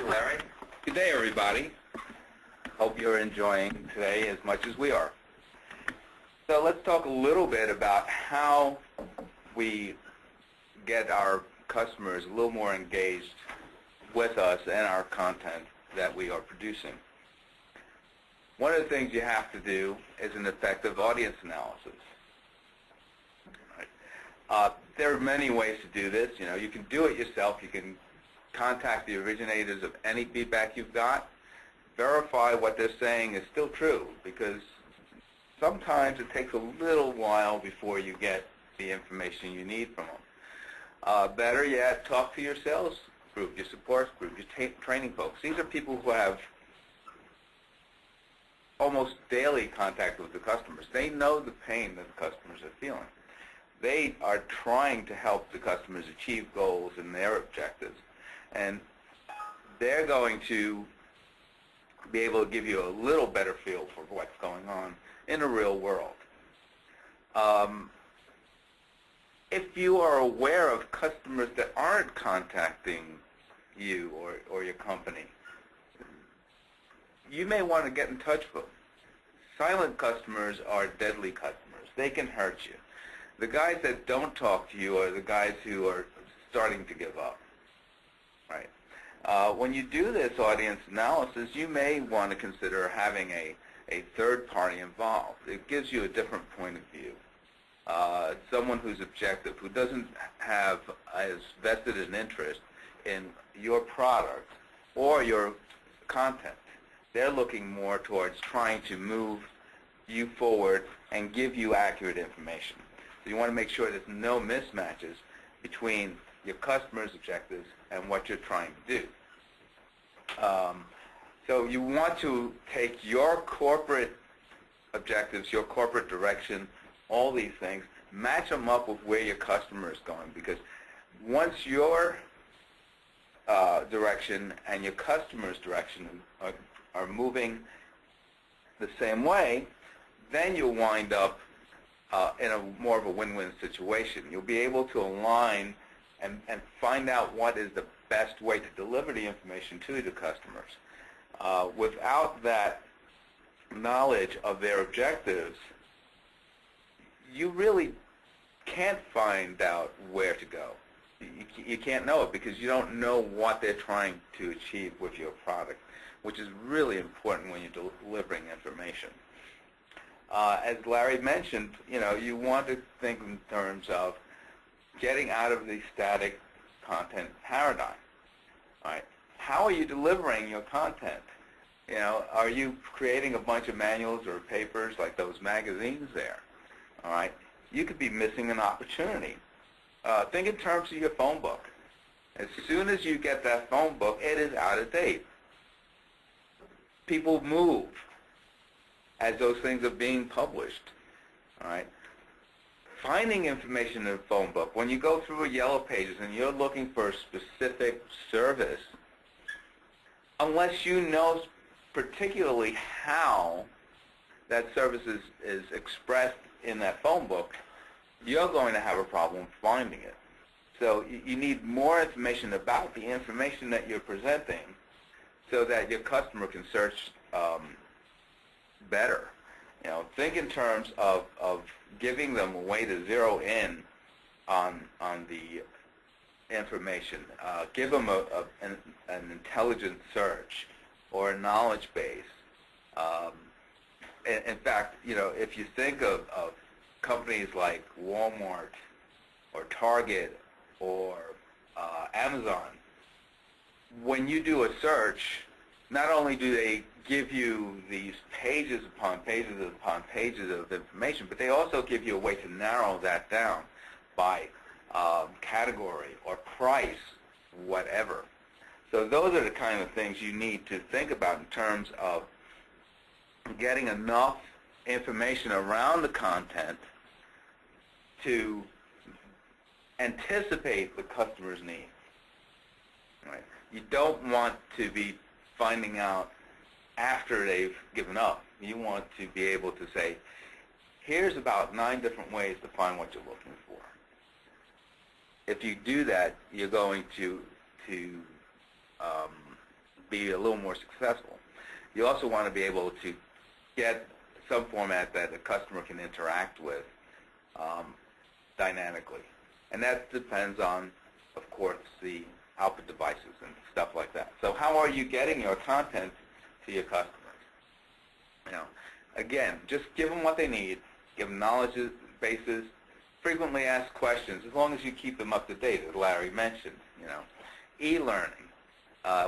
you, Larry. Good day, everybody. Hope you're enjoying today as much as we are. So let's talk a little bit about how we get our customers a little more engaged with us and our content that we are producing. One of the things you have to do is an effective audience analysis. There are many ways to do this. You can do it yourself. You can contact the originators of any feedback you've got. Verify what they're saying is still true, because sometimes it takes a little while before you get the information you need from them. Better yet, talk to your sales group, your support group, your training folks. These are people who have almost daily contact with the customers. They know the pain that the customers are feeling. They are trying to help the customers achieve goals and their objectives. And they're going to be able to give you a little better feel for what's going on in the real world. If you are aware of customers that aren't contacting you or your company, you may want to get in touch with them. Silent customers are deadly customers. They can hurt you. The guys that don't talk to you are the guys who are starting to give up. Right? When you do this audience analysis, you may want to consider having a third party involved. It gives you a different point of view. Someone who's objective, who doesn't have as vested an interest in your product or your content. They're looking more towards trying to move you forward and give you accurate information. So you want to make sure there's no mismatches between your customer's objectives and what you're trying to do. So you want to take your corporate objectives, your corporate direction, all these things, match them up with where your customer is going, because once your direction and your customer's direction are moving the same way, then you'll wind up in a more of a win-win situation. You'll be able to align and find out what is the best way to deliver the information to the customers. Without that knowledge of their objectives, you really can't find out where to go. You can't know it because you don't know what they're trying to achieve with your product, which is really important when you're delivering information. As Larry mentioned, you want to think in terms of getting out of the static content paradigm. All right. How are you delivering your content? Are you creating a bunch of manuals or papers like those magazines there? All right. You could be missing an opportunity. Think in terms of your phone book. As soon as you get that phone book, it is out of date. People move as those things are being published. All right. Finding information in a phone book, when you go through a Yellow Pages and you're looking for a specific service, unless you know particularly how that service is expressed in that phone book, you're going to have a problem finding it. So you need more information about the information that you're presenting so that your customer can search better. Think in terms of giving them a way to zero in on the information. Give them an intelligent search or a knowledge base. In fact, if you think of companies like Walmart or Target or Amazon, when you do a search, not only do they give you these pages upon pages upon pages of information, but they also give you a way to narrow that down by category or price, whatever. So those are the kind of things you need to think about in terms of getting enough information around the content to anticipate the customer's needs. Right? You don't want to be finding out after they've given up. You want to be able to say, here's about 9 different ways to find what you're looking for. If you do that, you're going to be a little more successful. You also want to be able to get some format that the customer can interact with dynamically. And that depends on, of course, the output devices and stuff like that. So how are you getting your content to your customers? Again, just give them what they need, give them knowledge bases, frequently asked questions, as long as you keep them up to date, as Larry mentioned. E-learning,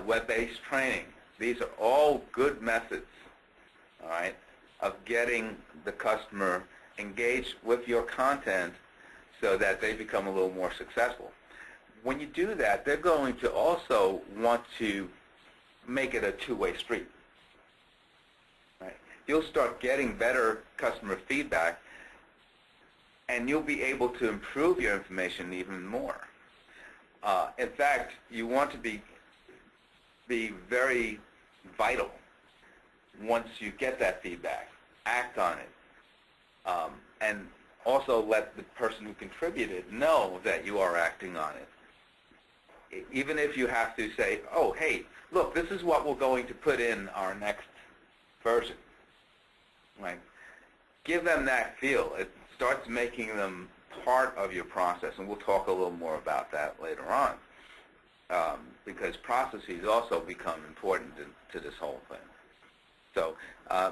web-based training, these are all good methods, all right, of getting the customer engaged with your content so that they become a little more successful. When you do that, they're going to also want to make it a two-way street. Right? You'll start getting better customer feedback, and you'll be able to improve your information even more. In fact, you want to be very vital once you get that feedback. Act on it. And also let the person who contributed know that you are acting on it. Even if you have to say, oh, hey, look, this is what we're going to put in our next version. Right? Give them that feel. It starts making them part of your process, and we'll talk a little more about that later on, because processes also become important to this whole thing. So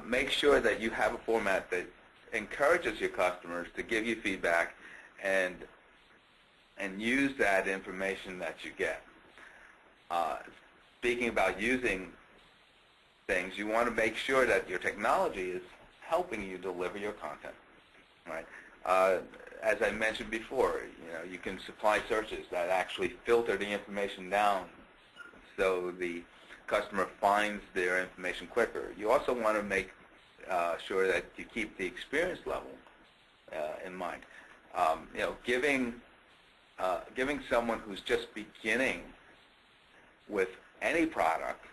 make sure that you have a format that encourages your customers to give you feedback and use that information that you get. Speaking about using things, you want to make sure that your technology is helping you deliver your content. Right? As I mentioned before, you can supply searches that actually filter the information down so the customer finds their information quicker. You also want to make sure that you keep the experience level in mind. Giving someone who's just beginning with any product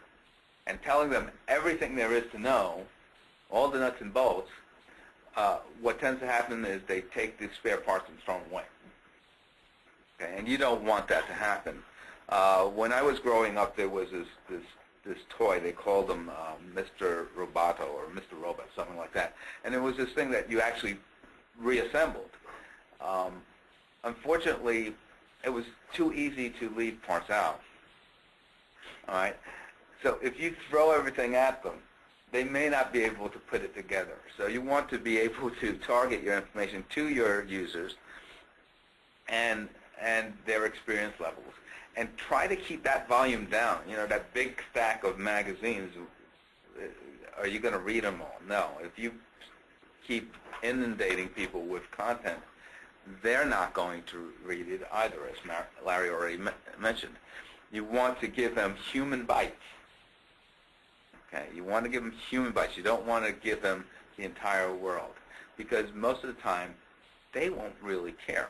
and telling them everything there is to know, all the nuts and bolts, what tends to happen is they take the spare parts and throw them away. Okay? And you don't want that to happen. When I was growing up, there was this toy. They called him Mr. Roboto or Mr. Robot, something like that. And it was this thing that you actually reassembled. Unfortunately, it was too easy to leave parts out. All right? So if you throw everything at them, they may not be able to put it together. So you want to be able to target your information to your users and their experience levels. And try to keep that volume down. That big stack of magazines, are you going to read them all? No. If you keep inundating people with content, they're not going to read it either, as Larry already mentioned. You want to give them human bites. Okay? You want to give them human bites. You don't want to give them the entire world, because most of the time, they won't really care.